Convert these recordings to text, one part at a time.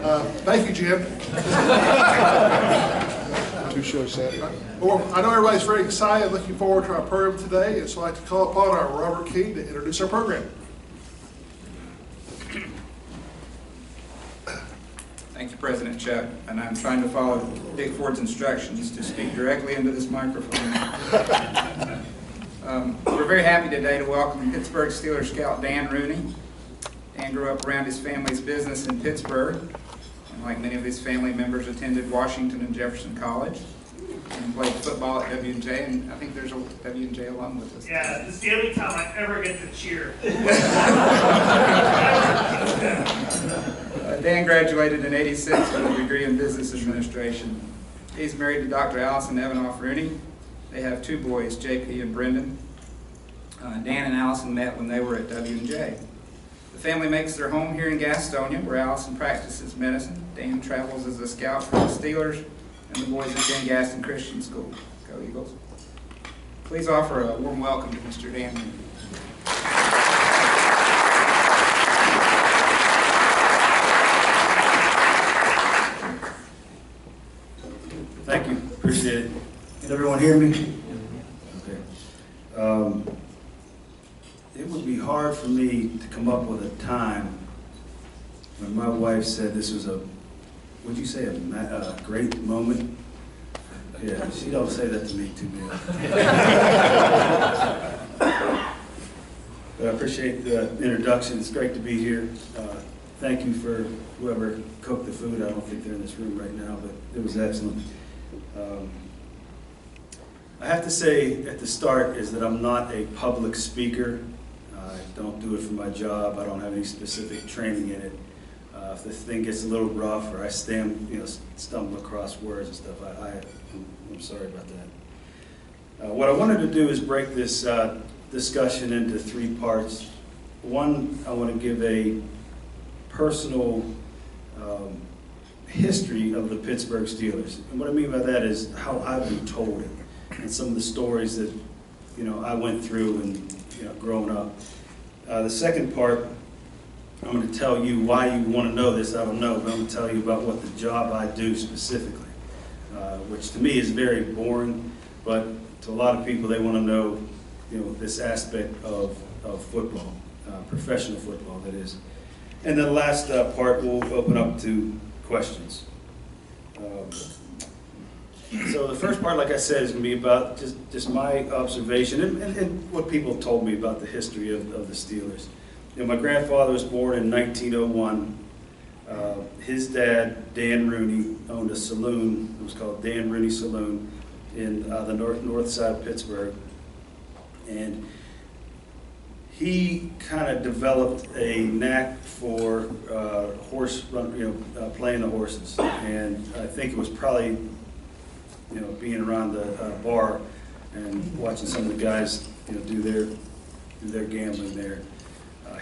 Thank you, Jim. Too short, Seth. Well, I know everybody's very excited, looking forward to our program today, and so I'd like to call upon our Robert King to introduce our program. Thank you, President Chuck, and I'm trying to follow Dick Ford's instructions to speak directly into this microphone. We're very happy today to welcome Pittsburg Steelers scout Dan Rooney. Dan grew up around his family's business in Pittsburgh, and like many of his family members, attended Washington and Jefferson College, and played football at W&J, and I think there's a W&J alum with us. Yeah, this is the only time I ever get to cheer. Dan graduated in '86 with a degree in business administration. He's married to Dr. Allison Evanoff Rooney. They have two boys, JP and Brendan. Dan and Allison met when they were at W&J. The family makes their home here in Gastonia, where Allison practices medicine. Dan travels as a scout for the Steelers, and the boys attend Gaston Christian School. Go Eagles. Please offer a warm welcome to Mr. Dan Rooney. Thank you. Appreciate it. Can everyone hear me? Okay. It would be hard for me to come up with a time when my wife said this was a, would you say a great moment? Yeah, she don't say that to me too much. But I appreciate the introduction. It's great to be here. Thank you for whoever cooked the food. I don't think they're in this room right now, but it was excellent. I have to say at the start is that I'm not a public speaker. I don't do it for my job. I don't have any specific training in it. If this thing gets a little rough or I stumble across words and stuff, I'm sorry about that. What I wanted to do is break this discussion into three parts. One, I want to give a personal history of the Pittsburgh Steelers. And what I mean by that is how I've been told it and some of the stories that I went through and growing up. The second part, I'm going to tell you why you want to know this, I don't know, but I'm going to tell you about what the job I do specifically, which to me is very boring, but to a lot of people they want to know, this aspect of football, professional football that is. And then the last part we'll open up to questions. So the first part, like I said, is going to be about just my observation and what people told me about the history of the Steelers. My grandfather was born in 1901. His dad, Dan Rooney, owned a saloon. It was called Dan Rooney Saloon in the north side of Pittsburgh. And he kind of developed a knack for playing the horses. And I think it was probably, being around the bar and watching some of the guys, do their gambling there.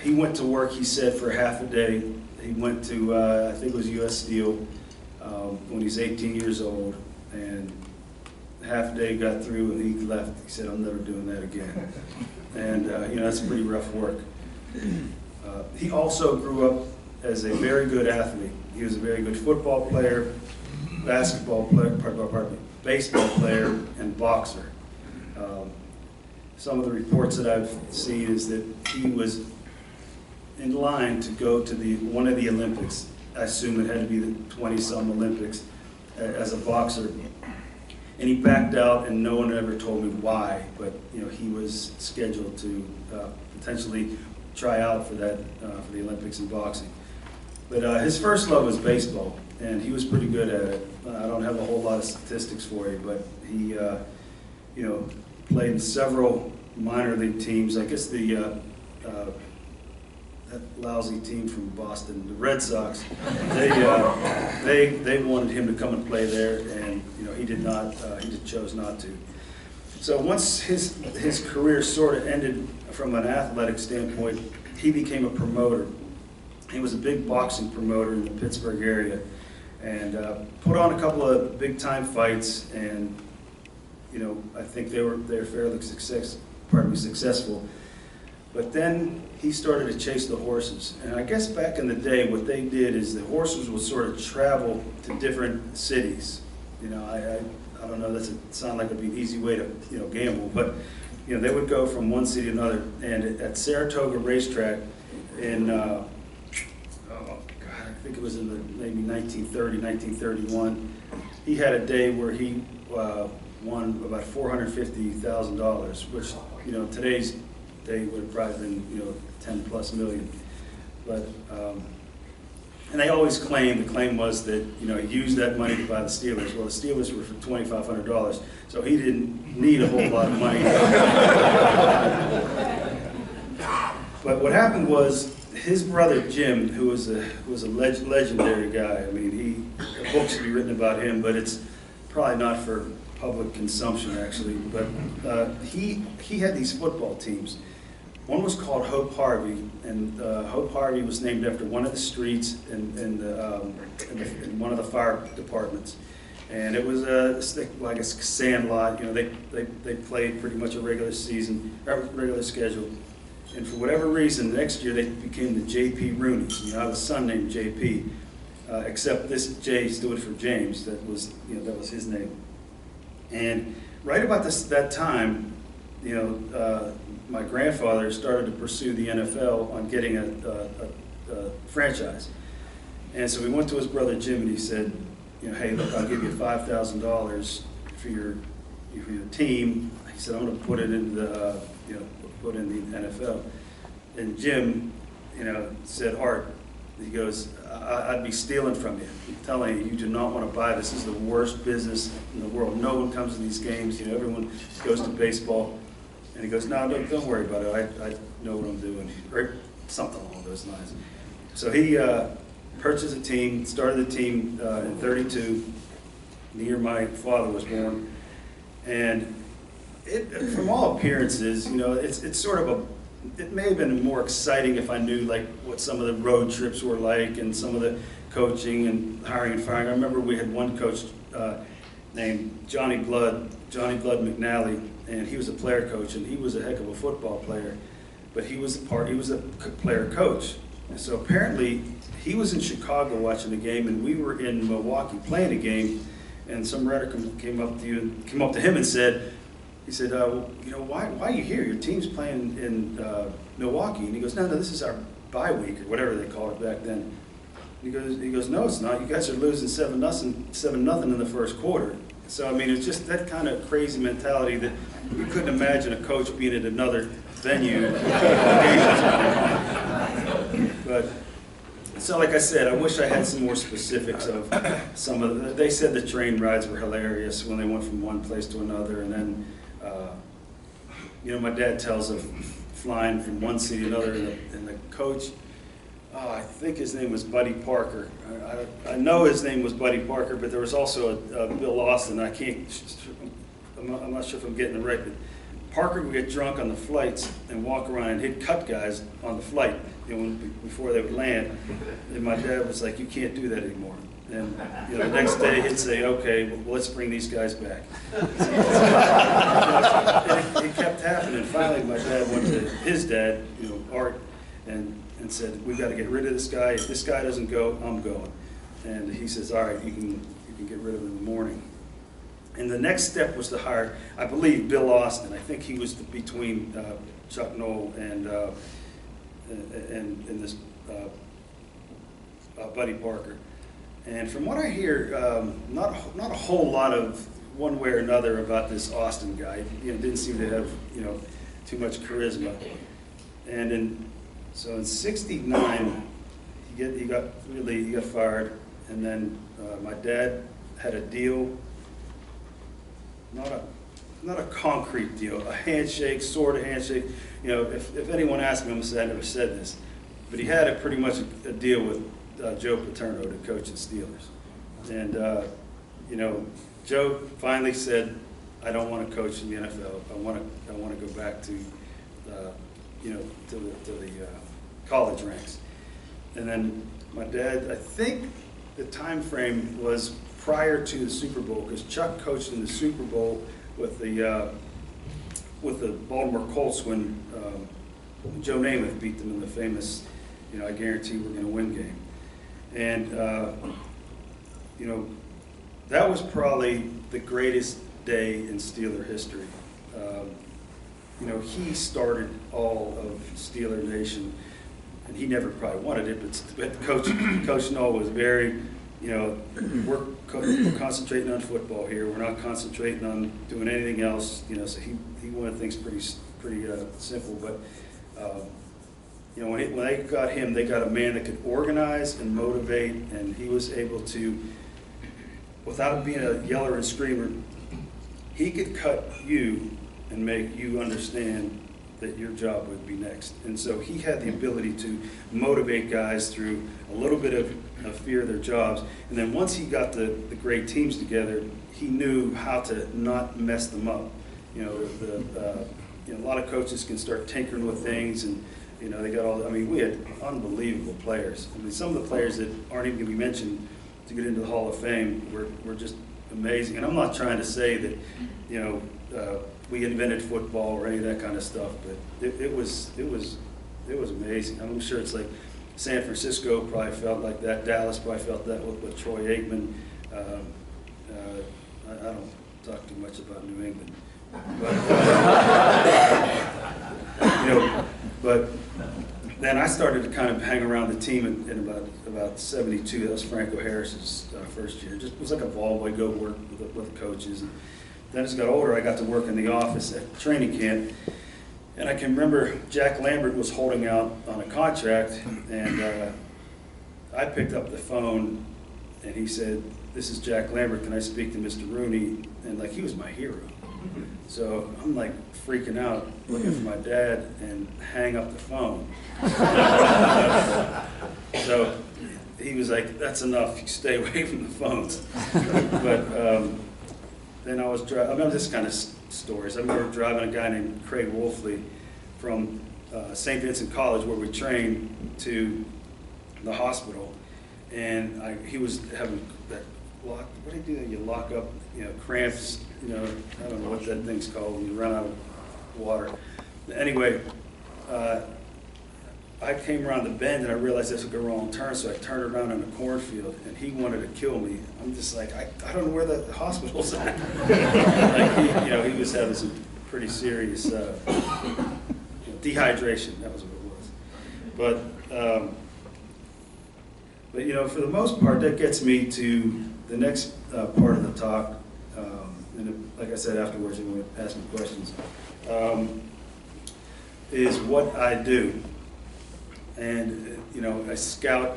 He went to work, he said, for half a day. He went to, I think it was U.S. Steel, when he was 18 years old. And half a day got through and he left. He said, I'm never doing that again. And, that's pretty rough work. He also grew up as a very good athlete. He was a very good football player, basketball player, baseball player, and boxer. Some of the reports that I've seen is that he was in line to go to one of the Olympics. I assume it had to be the 20-some Olympics as a boxer. And he backed out, and no one ever told me why, but he was scheduled to potentially try out for that for the Olympics in boxing. But his first love was baseball, and he was pretty good at it. I don't have a whole lot of statistics for you, but he played in several minor league teams. I guess that lousy team from Boston, the Red Sox, they wanted him to come and play there, and he did not. He just chose not to. So once his career sort of ended from an athletic standpoint, he became a promoter. He was a big boxing promoter in the Pittsburgh area, and put on a couple of big-time fights, and I think they were fairly successful. But then he started to chase the horses. And I guess back in the day, what they did is the horses would sort of travel to different cities. You know, I don't know, that sound like it'd be an easy way to, you know, gamble, but, you know, they would go from one city to another. And at Saratoga Racetrack in, oh God, I think it was in the maybe 1930, 1931, he had a day where he won about $450,000, which, you know, today's day would have probably been, you know, 10+ million. But, and they always claimed, the claim was that, you know, he used that money to buy the Steelers. Well, the Steelers were for $2,500, so he didn't need a whole lot of money. But what happened was, his brother Jim, who was a legendary guy. I mean, a book should be written about him, but it's probably not for public consumption, actually. But he had these football teams. One was called Hope Harvey, and Hope Harvey was named after one of the streets in one of the fire departments. And it was like a sand lot. You know, they played pretty much a regular schedule. And for whatever reason, the next year they became the J.P. Rooneys. You know, I have a son named J.P., except this J stood for James. That was, you know, that was his name. And right about that time, you know, my grandfather started to pursue the NFL on getting a franchise. And so we went to his brother Jim, and he said, you know, hey, look, I'll give you $5,000 for your team. He said, I'm going to put it in the, you know, put in the NFL. And Jim, you know, said, Art, he goes, I'd be stealing from you. I'm telling you, you do not want to buy this. This is the worst business in the world. No one comes to these games. You know, everyone goes to baseball. And he goes, no, don't worry about it. I know what I'm doing. Or something along those lines. So he purchased a team, started the team in '32, the year my father was born. And from all appearances, you know, it's sort of it may have been more exciting if I knew like what some of the road trips were like and some of the coaching and hiring and firing. I remember we had one coach named Johnny Blood McNally, and he was a player coach, and he was a heck of a football player, but he was a player coach. And so apparently he was in Chicago watching the game, and we were in Milwaukee playing a game, and some writer came up to him and said, he said, you know, why are you here? Your team's playing in Milwaukee. And he goes, no, this is our bye week, or whatever they called it back then. And he goes, no, it's not. You guys are losing 7-0 in the first quarter. So, I mean, it's just that kind of crazy mentality that you couldn't imagine a coach being at another venue. But, so like I said, I wish I had some more specifics of some of the, they said the train rides were hilarious when they went from one place to another, and then, you know, my dad tells of flying from one city to another, and the coach, oh, I think his name was Buddy Parker. I know his name was Buddy Parker, but there was also a Bill Austin. I'm not sure if I'm getting it right, but Parker would get drunk on the flights and walk around and he'd cut guys on the flight, you know, before they would land. And my dad was like, you can't do that anymore. And, you know, the next day he'd say, okay, well, let's bring these guys back. And it kept happening. Finally, my dad went to his dad, you know, Art, and said, we've got to get rid of this guy. If this guy doesn't go, I'm going. And he says, all right, you can get rid of him in the morning. And the next step was to hire, I believe, Bill Austin. I think he was between Chuck Noll and this Buddy Parker. And from what I hear, not a whole lot of one way or another about this Austin guy. You know, didn't seem to have, you know, too much charisma. And so in '69, he got fired, and then my dad had a deal, not a concrete deal, a handshake, sort of handshake. You know, if anyone asked me, I'm gonna say I never said this, but he had pretty much a deal with Joe Paterno to coach the Steelers, and you know, Joe finally said, I don't want to coach in the NFL. I want to go back to you know, to the college ranks. And then my dad, I think the time frame was prior to the Super Bowl, because Chuck coached in the Super Bowl with the Baltimore Colts when Joe Namath beat them in the famous, I guarantee we're going to win game. And, that was probably the greatest day in Steeler history. He started all of Steeler Nation, and he never probably wanted it, but Coach Knoll was very, we're concentrating on football here. We're not concentrating on doing anything else, so he wanted things pretty simple. But, when they got him, they got a man that could organize and motivate, and he was able to, without being a yeller and screamer, he could cut you and make you understand that your job would be next. And so he had the ability to motivate guys through a little bit of fear of their jobs. And then once he got the great teams together, he knew how to not mess them up. A lot of coaches can start tinkering with things, and they got all. We had unbelievable players. Some of the players that aren't even going to be mentioned to get into the Hall of Fame were just amazing. And I'm not trying to say that we invented football or any of that kind of stuff, but it was amazing. I'm sure it's like San Francisco probably felt like that. Dallas probably felt that with Troy Aikman. I don't talk too much about New England, but then I started to kind of hang around the team in about 72. That was Franco Harris's first year. Just it was like a ball boy, go work with the coaches. And then as I got older, I got to work in the office at training camp. And I can remember Jack Lambert was holding out on a contract, and I picked up the phone, and he said, "This is Jack Lambert, can I speak to Mr. Rooney?" And he was my hero. So I'm freaking out, looking for my dad, and hang up the phone. So he was like, "That's enough, you stay away from the phones." But then I was driving, this kind of stories. I remember driving a guy named Craig Wolfley from St. Vincent College, where we trained, to the hospital. And he was having that lock, what do you do? You lock up, cramps, I don't know what that thing's called when you run out of water. Anyway, I came around the bend and I realized I took a wrong turn, so I turned around in a cornfield, and he wanted to kill me. I'm just like, I don't know where the hospital's at. He was having some pretty serious dehydration, that was what it was. But for the most part, that gets me to the next part of the talk. And like I said, afterwards, you're going to ask me questions. Is what I do. And, a scout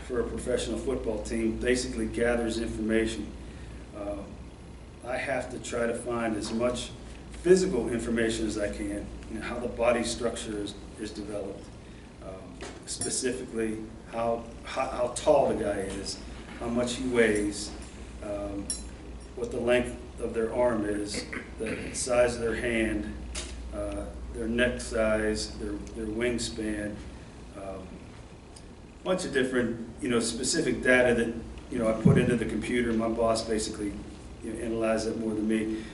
for a professional football team basically gathers information. I have to try to find as much physical information as I can, how the body structure is developed, specifically how tall the guy is, how much he weighs, what the length of their arm is, the size of their hand, their neck size, their wingspan, a bunch of different, specific data that, I put into the computer. My boss basically analyzes it more than me.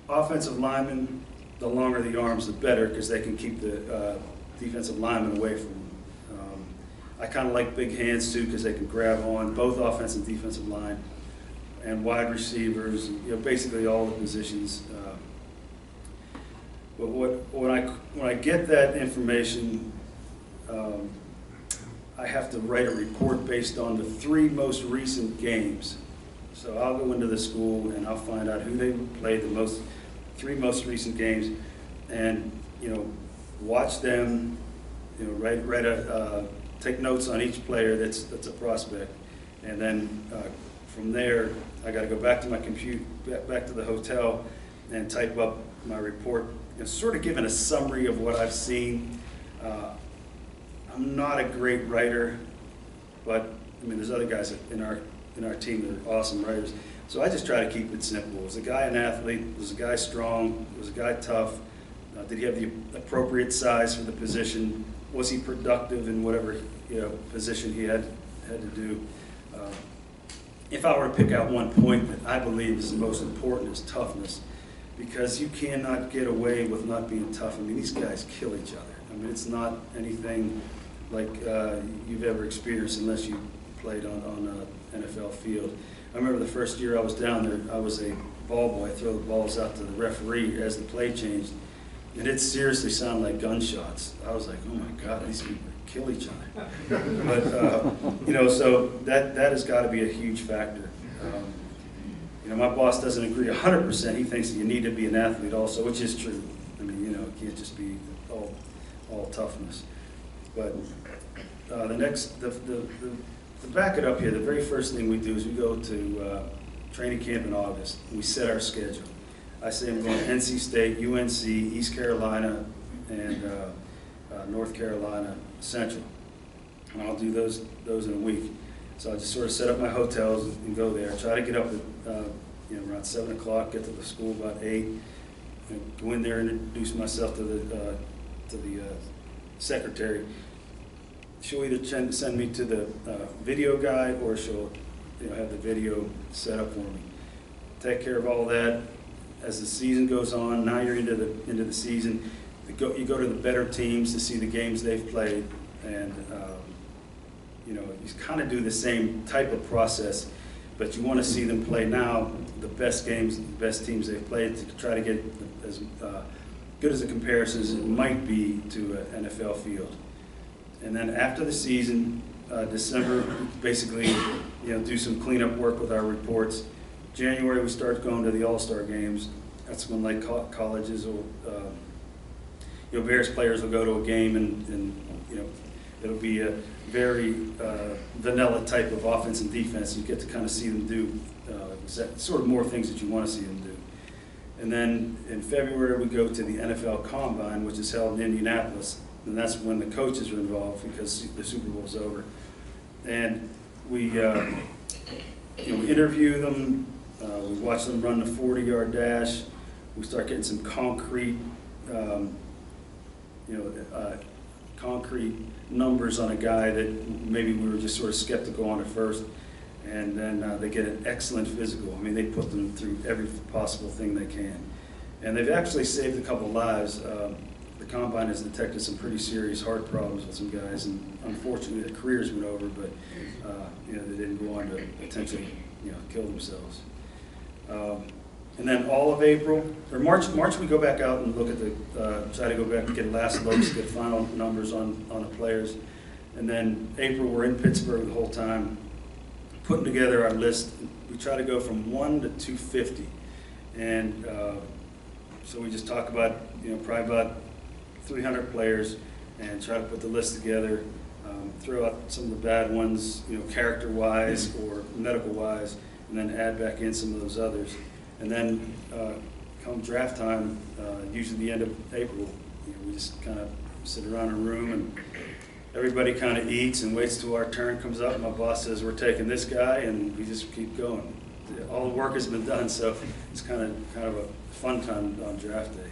Offensive linemen, the longer the arms, the better, because they can keep the defensive lineman away from them. I kind of like big hands too, because they can grab on both offensive and defensive line, and wide receivers, basically all the positions. But when I get that information, I have to write a report based on the 3 most recent games. So I'll go into the school and I'll find out who they played the 3 most recent games, and watch them. Take notes on each player that's a prospect, and then from there I got to go back to my computer, back to the hotel, and type up my report. Sort of giving a summary of what I've seen. I'm not a great writer, but there's other guys in our team that are awesome writers. So I just try to keep it simple. Was the guy an athlete? Was the guy strong? Was the guy tough? Did he have the appropriate size for the position? Was he productive in whatever position he had to do? If I were to pick out one point that I believe is the most important, is toughness. because you cannot get away with not being tough. I mean, these guys kill each other. I mean, it's not anything like you've ever experienced unless you played on an NFL field. I remember the first year I was down there, I was a ball boy, throw the balls out to the referee as the play changed, and it seriously sounded like gunshots. I was like, oh my God, these people kill each other. But, you know, so that has got to be a huge factor. You know, my boss doesn't agree 100%. He thinks that you need to be an athlete also, which is true. I mean, you know, it can't just be all toughness. But to back it up here, the very first thing we do is we go to training camp in August. We set our schedule. I say I'm going to NC State, UNC, East Carolina, and North Carolina Central. And I'll do those in a week. So I just sort of set up my hotels and go there. Try to get up at you know, around 7 o'clock, get to the school about 8, and go in there and introduce myself to the secretary. She'll either send me to the video guy, or she'll, you know, have the video set up for me. Take care of all that. As the season goes on, now you're into the season. You go to the better teams to see the games they've played, and you know, you kind of do the same type of process, but you want to see them play now the best games, the best teams they've played, to try to get as good as a comparison as it might be to an NFL field. And then after the season, December, basically, you know, do some cleanup work with our reports. January, we start going to the All-Star games. That's when, like, colleges or you know, various players will go to a game, and you know, it'll be a very vanilla type of offense and defense. You get to kind of see them do sort of more things that you want to see them do. And then in February, we go to the NFL Combine, which is held in Indianapolis, and that's when the coaches are involved because the Super Bowl's over. And we, you know, we interview them, we watch them run the 40-yard dash. We start getting some concrete, concrete numbers on a guy that maybe we were just sort of skeptical on at first. And then they get an excellent physical. I mean, they put them through every possible thing they can. And they've actually saved a couple lives. The Combine has detected some pretty serious heart problems with some guys, and unfortunately their careers went over, but you know, they didn't go on to potentially, you know, kill themselves. And then all of April, or March we go back out and look at the, try to go back and get last looks, get final numbers on the players. And then April, we're in Pittsburgh the whole time, putting together our list. We try to go from 1 to 250. And so we just talk about, you know, probably about 300 players, and try to put the list together, throw out some of the bad ones, you know, character-wise or medical-wise, and then add back in some of those others. And then come draft time, usually the end of April, you know, we just kind of sit around in a room and everybody kind of eats and waits till our turn comes up. My boss says, we're taking this guy, and we just keep going. All the work has been done, so it's kind of a fun time on draft day.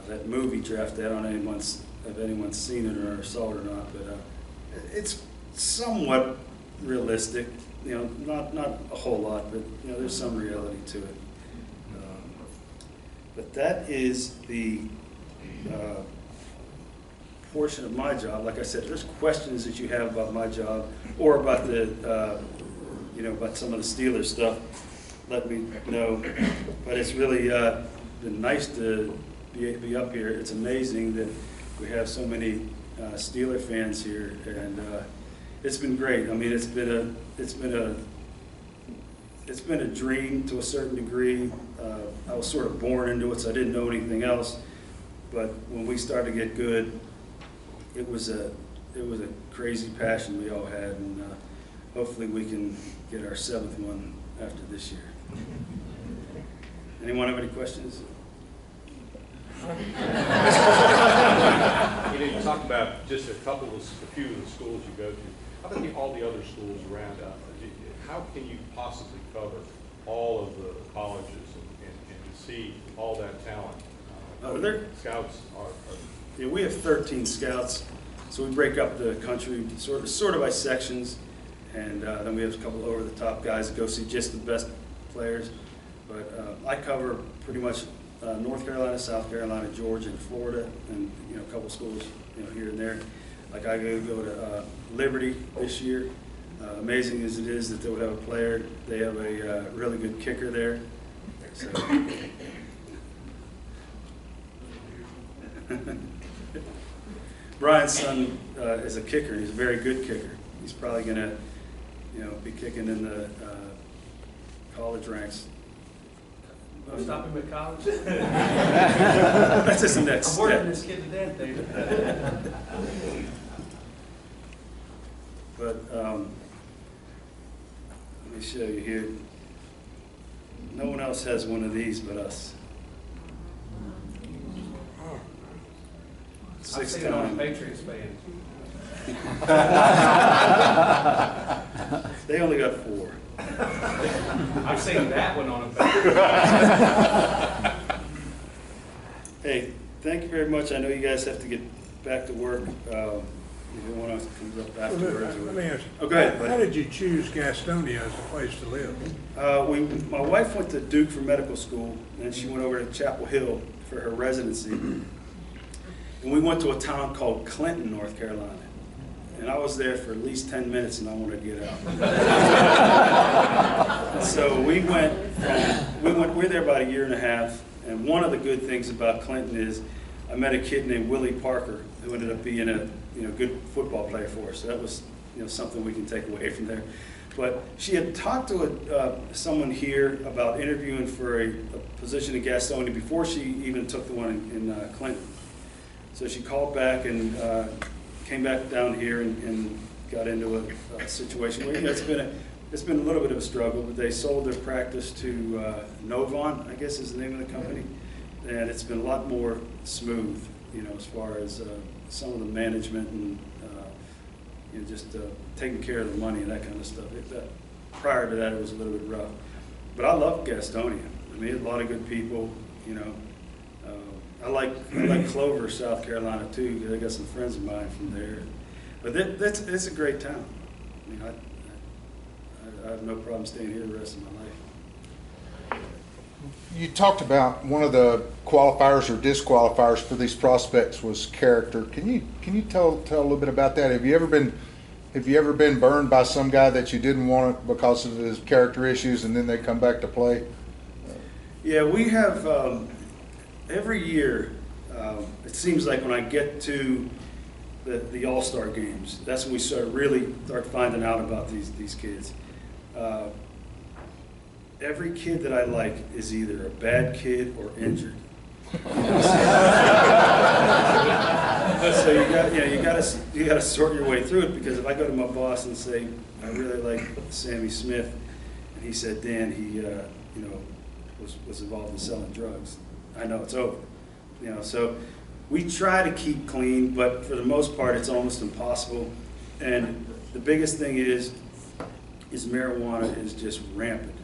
That movie Draft Day, I don't know if anyone's seen it or saw it or not, but it's somewhat realistic. You know, not a whole lot, but you know, there's some reality to it. But that is the portion of my job. Like I said, there's questions that you have about my job or about the, you know, about some of the Steelers stuff. Let me know. But it's really been nice to be up here. It's amazing that we have so many Steeler fans here, and it's been great. I mean, it's been a dream to a certain degree. I was sort of born into it, so I didn't know anything else. But when we started to get good, it was a crazy passion we all had, and hopefully we can get our 7th one after this year. Anyone have any questions? You know, you talked about just a few of the schools you go to. How about all the other schools around? How can you possibly cover all of the colleges and see all that talent? Scouts are yeah, we have 13 scouts, so we break up the country sort of by sections, and then we have a couple over-the-top guys that go see just the best players. But I cover pretty much North Carolina, South Carolina, Georgia, and Florida, and a couple schools here and there. Like I go to Liberty this year. Amazing as it is that they would have a player, they have a really good kicker there. So. Brian's son is a kicker. He's a very good kicker. He's probably going to, be kicking in the college ranks. Don't stop him at college. That's just the next I'm step. working this kid to death, David. But let me show you here. No one else has one of these but us. I've seen it on a Patriots fan. They only got 4. I've seen that one on a Patriots fan. Hey, thank you very much. I know you guys have to get back to work. If anyone else comes up afterwards. Let me ask you. Oh, go ahead, buddy. How did you choose Gastonia as a place to live? My wife went to Duke for medical school, and she went over to Chapel Hill for her residency. And we went to a town called Clinton, North Carolina. And I was there for at least 10 minutes, and I wanted to get out. So we were there about a year and a half. And one of the good things about Clinton is I met a kid named Willie Parker who ended up being a good football player for us. So that was something we can take away from there. But she had talked to someone here about interviewing for a position in Gastonia before she even took the one in Clinton. So she called back and came back down here and got into a situation where it's been a little bit of a struggle, but they sold their practice to Novon, I guess is the name of the company, and it's been a lot more smooth, as far as some of the management and just taking care of the money and that kind of stuff. Prior to that, it was a little bit rough, but I love Gastonia. I mean, a lot of good people, I like Clover, South Carolina too, because I got some friends of mine from there. But it's a great town. I mean, I have no problem staying here the rest of my life. You talked about one of the qualifiers or disqualifiers for these prospects was character. Can you tell a little bit about that? Have you ever been burned by some guy that you didn't want because of his character issues, and then they come back to play? Yeah, we have every year. It seems like when I get to the All-Star games, that's when we really start finding out about these kids. Every kid that I like is either a bad kid or injured. So you got to sort your way through it, because if I go to my boss and say I really like Sammy Smith, and he said Dan he was involved in selling drugs, I know it's over. So we try to keep clean, but for the most part it's almost impossible. And the biggest thing is marijuana is just rampant.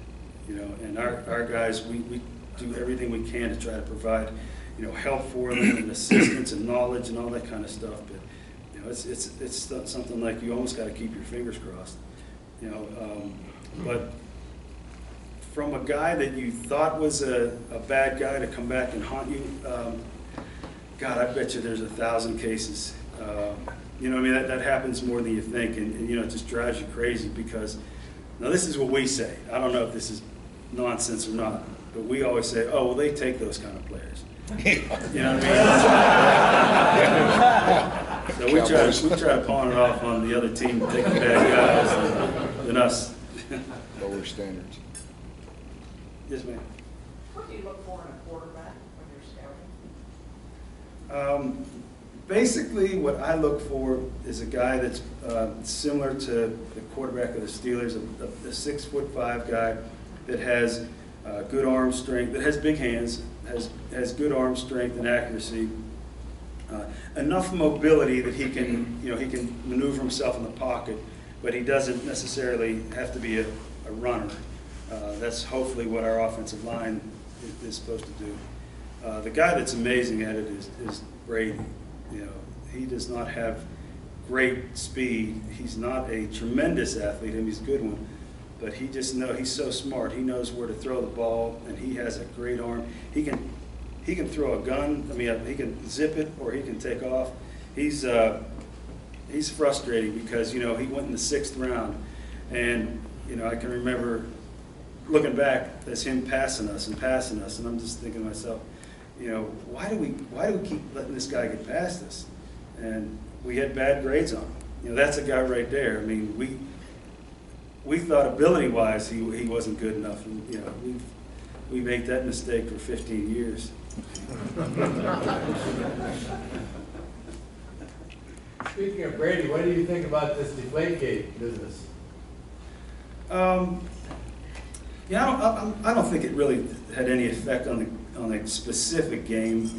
And our guys, we do everything we can to try to provide, help for them and assistance and knowledge and all that kind of stuff. But, it's something like you almost got to keep your fingers crossed. But from a guy that you thought was a bad guy to come back and haunt you, God, I bet you there's 1,000 cases. That happens more than you think, and it just drives you crazy, because now this is what we say. I don't know if this is nonsense or not, but we always say, oh, well, they take those kind of players. You know what I mean? So we try to pawn it off on the other team taking bad guys than us. Lower standards. Yes, ma'am. What do you look for in a quarterback when you're scouting? Basically, what I look for is a guy that's similar to the quarterback of the Steelers, a 6'5" guy that has good arm strength, that has big hands, has good arm strength and accuracy, enough mobility that he can maneuver himself in the pocket, but he doesn't necessarily have to be a runner. That's hopefully what our offensive line is supposed to do. The guy that's amazing at it is Brady. He does not have great speed. He's not a tremendous athlete, and he's a good one. but he's so smart. He knows where to throw the ball, and he has a great arm. He can throw a gun. I mean, he can zip it or he can take off. He's frustrating because, he went in the 6th round, and, I can remember looking back as him passing us, and I'm just thinking to myself, why do we keep letting this guy get past us? And we had bad grades on him. That's a guy right there. I mean, we thought ability-wise he wasn't good enough, and, we made that mistake for 15 years. Speaking of Brady, what do you think about this Deflategate business? I don't think it really had any effect on the specific game.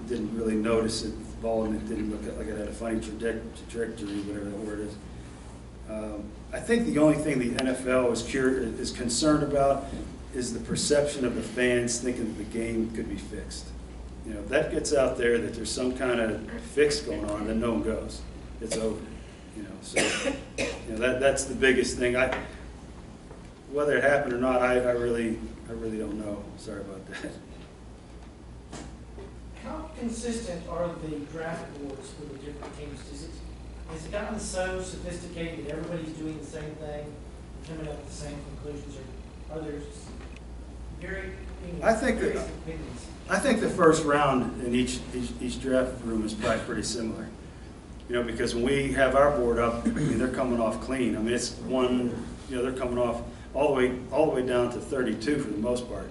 Didn't really notice it. The ball and it didn't look like it had a funny trajectory, whatever that word is. I think the only thing the NFL is concerned about is the perception of the fans thinking that the game could be fixed. If that gets out there that there's some kind of fix going on, then no one goes. It's over. So that's the biggest thing. Whether it happened or not, I really don't know. Sorry about that. How consistent are the draft boards for the different teams? Has it gotten so sophisticated that everybody's doing the same thing, coming up with the same conclusions, or are there very opinions? I think the first round in each draft room is probably pretty similar. Because when we have our board up, they're coming off clean. It's one. They're coming off all the way down to 32 for the most part.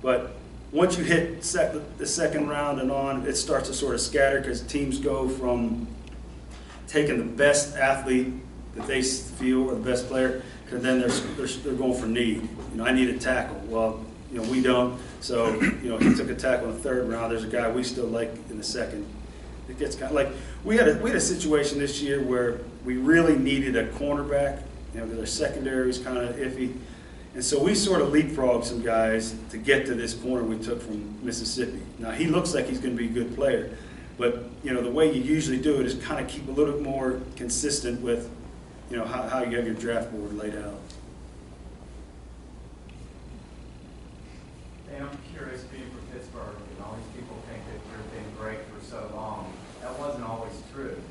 But once you hit the second round and on, it starts to sort of scatter because teams go from taking the best athlete that they feel or the best player, and then they're going for need. I need a tackle. Well, we don't. So, he took a tackle in the 3rd round. There's a guy we still like in the 2nd. It gets kind of like we had a situation this year where we really needed a cornerback. Because our secondary was kind of iffy, and so we sort of leapfrogged some guys to get to this corner we took from Mississippi. Now he looks like he's going to be a good player, but the way you usually do it is kind of keep a little bit more consistent with how you have your draft board laid out. And I'm curious, being from Pittsburgh, and all these people think that you've been great for so long. That wasn't always true.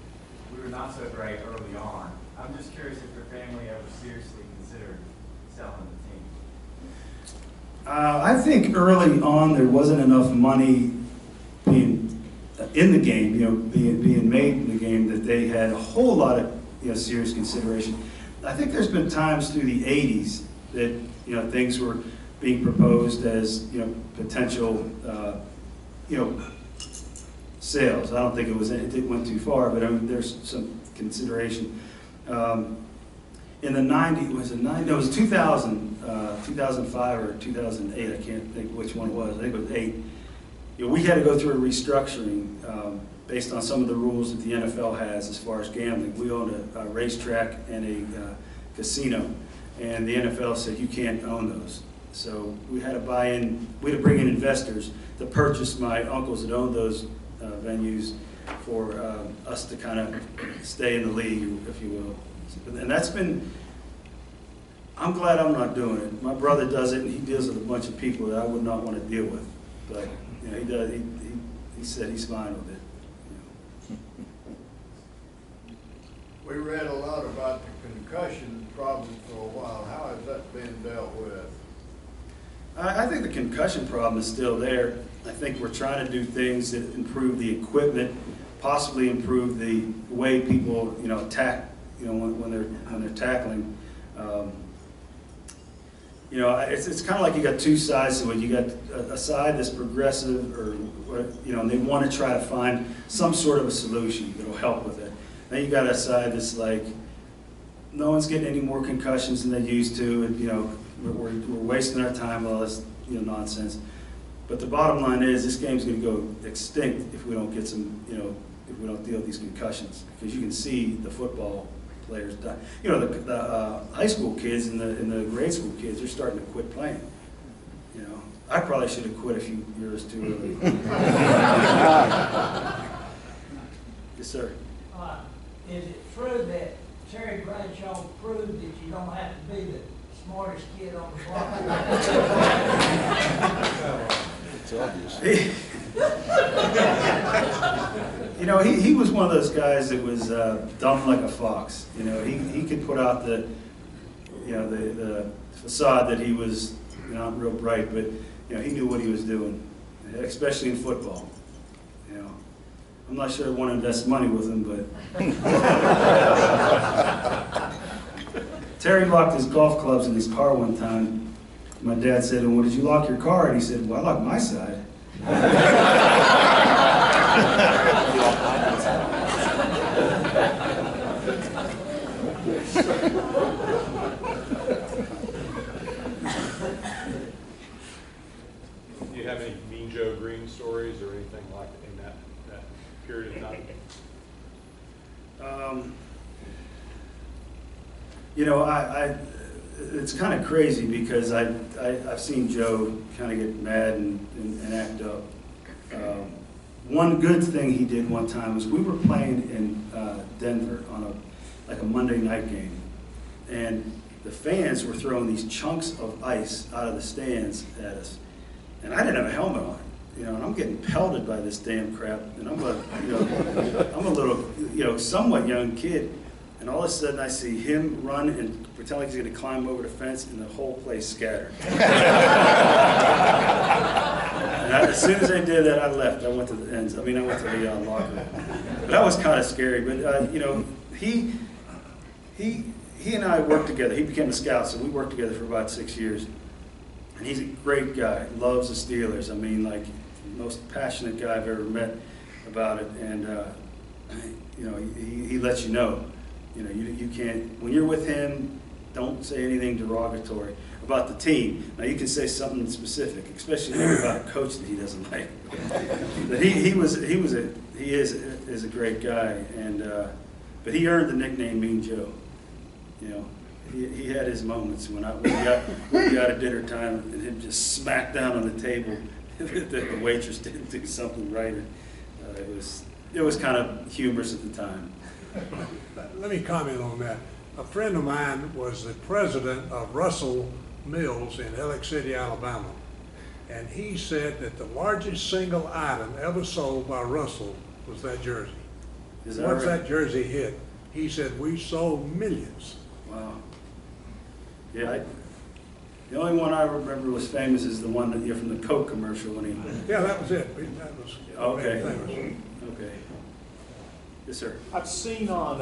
We were not so great early on. I'm just curious if your family ever seriously considered selling the team. I think early on there wasn't enough money being in the game, being made in the game, that they had a whole lot of serious consideration. I think there's been times through the 80s that things were being proposed as potential sales. I don't think it went too far, but there's some consideration. In the 90s, it was 2000, 2005 or 2008, I can't think which one it was, I think it was 8. We had to go through a restructuring based on some of the rules that the NFL has as far as gambling. We owned a racetrack and a casino, and the NFL said you can't own those. So we had to bring in investors to purchase my uncles that owned those venues for us to kind of stay in the league, if you will. And I'm glad I'm not doing it. My brother does it, and he deals with a bunch of people that I would not want to deal with. But he does. He said he's fine with it. We read a lot about the concussion problem for a while. How has that been dealt with? I think the concussion problem is still there. I think we're trying to do things that improve the equipment, possibly improve the way people, attack, when they're tackling. It's kind of like you got two sides to it. You got a side that's progressive, and they want to try to find some sort of a solution that'll help with it. Then you got a side that's like, no one's getting any more concussions than they used to, and we're wasting our time with all this nonsense. But the bottom line is, this game's going to go extinct if we don't get some, if we don't deal with these concussions, because you can see the football players die. The high school kids and the grade school kids are starting to quit playing. I probably should have quit a few years too early. Yes, sir. Is it true that Terry Bradshaw proved that you don't have to be the Smartest kid on the block. It's obvious. You know, he was one of those guys that was dumb like a fox. You know, he could put out the facade that he was not real bright, but you know, he knew what he was doing, especially in football. You know, I'm not sure I want to invest money with him, but Terry locked his golf clubs in his car one time. My dad said, "Well, did you lock your car?" And he said, "Well, I locked my side." Do you have any Mean Joe Green stories or anything like in that period of time? You know, it's kind of crazy because I've seen Joe kind of get mad and act up. One good thing he did one time was we were playing in Denver on a Monday night game, and the fans were throwing these chunks of ice out of the stands at us, and I didn't have a helmet on. You know, and I'm getting pelted by this damn crap, and I'm a little, somewhat young kid, and all of a sudden I see him run and pretend like he's going to climb over the fence, and the whole place scattered. And as soon as I did that, I left. I went to the ends. I went to the locker room. But that was kind of scary. But you know, he and I worked together. He became a scout, so we worked together for about 6 years. And he's a great guy. Loves the Steelers. Like the most passionate guy I've ever met about it. And you know, he lets you know. You know, you can't, when you're with him, don't say anything derogatory about the team. Now you can say something specific, especially about a coach that he doesn't like. But he is a great guy, and but he earned the nickname Mean Joe. You know, he had his moments when we got at dinner time and him just smacked down on the table that the waitress didn't do something right. It was kind of humorous at the time. Let me comment on that. A friend of mine was the president of Russell Mills in Ellick City, Alabama. And he said that the largest single item ever sold by Russell was that jersey. Once that jersey hit, he said, we sold millions. Wow. Yeah, the only one I remember was famous is the one that you're from the Coke commercial when he... Yeah, that was it. That was okay. famous. Okay. Yes, sir. I've seen on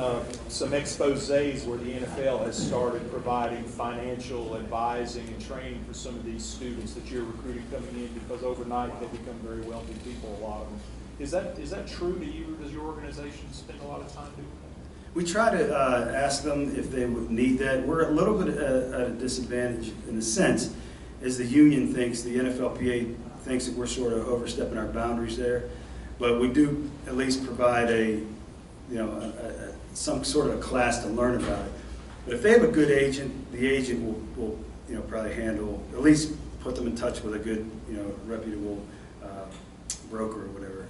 some exposés where the NFL has started providing financial advising and training for some of these students that you're recruiting coming in, because overnight they become very wealthy people, a lot of them. Is that true to you? Does your organization spend a lot of time doing that? We try to ask them if they would need that. We're a little bit at a disadvantage in a sense, as the union thinks, the NFLPA thinks that we're sort of overstepping our boundaries there. But we do at least provide some sort of a class to learn about it. But if they have a good agent, the agent will probably handle, at least put them in touch with a good, reputable broker or whatever,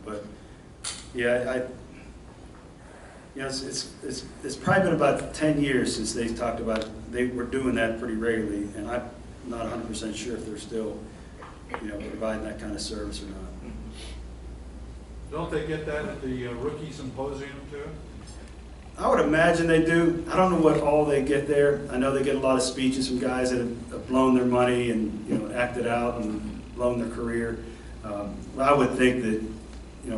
But yeah, it's probably been about 10 years since they talked about it. They were doing that pretty regularly, and I'm not 100% sure if they're still, providing that kind of service or not. Don't they get that at the rookie symposium too? I would imagine they do. I don't know what all they get there. I know they get a lot of speeches from guys that have blown their money and acted out and blown their career. I would think that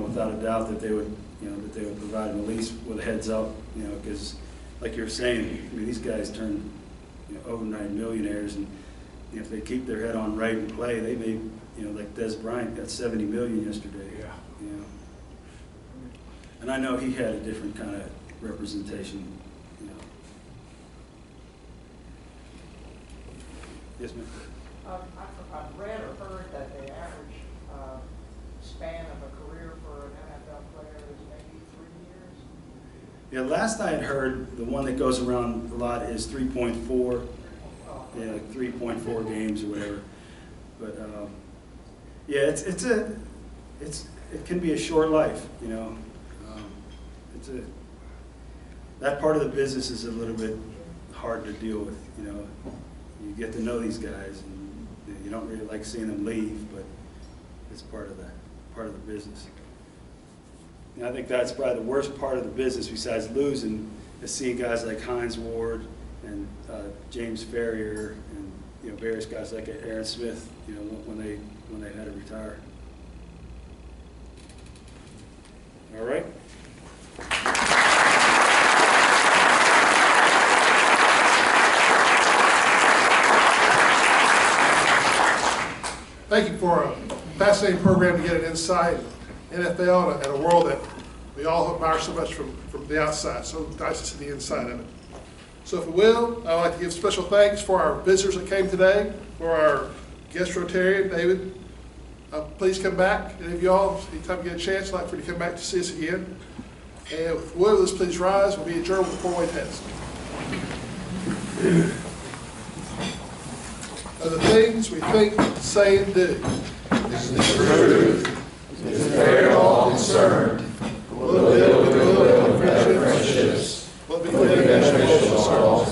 without a doubt that they would provide them at least with a heads up, because like you're saying, these guys turn overnight millionaires, and if they keep their head on right and play, they may like Des Bryant got $70 million yesterday. Yeah. And I know he had a different kind of representation, Yes, ma'am. I've read or heard that the average span of a career for an NFL player is maybe 3 years. Yeah, last I had heard, the one that goes around a lot is 3.4. Yeah, like 3.4 games or whatever. But yeah, it can be a short life, That part of the business is a little bit hard to deal with, you know. You get to know these guys, and you don't really like seeing them leave, but it's part of the business. And I think that's probably the worst part of the business, besides losing, is seeing guys like Hines Ward and James Ferrier and, you know, various guys like Aaron Smith, you know, when they had to retire. All right. Thank you for a fascinating program to get an insight in NFL and a world that we all admire so much from the outside. So nice to see the inside of it. So if we will, I'd like to give special thanks for our visitors that came today, for our guest Rotarian, David. Please come back. Any of y'all, anytime you get a chance, I'd like for you to come back to see us again. And if we will, let's please rise. We'll be adjourned with a four-way test. Of the things we think, say, and do. Is the truth. Is very all concerned. Will build friendships. Will be beneficial to all.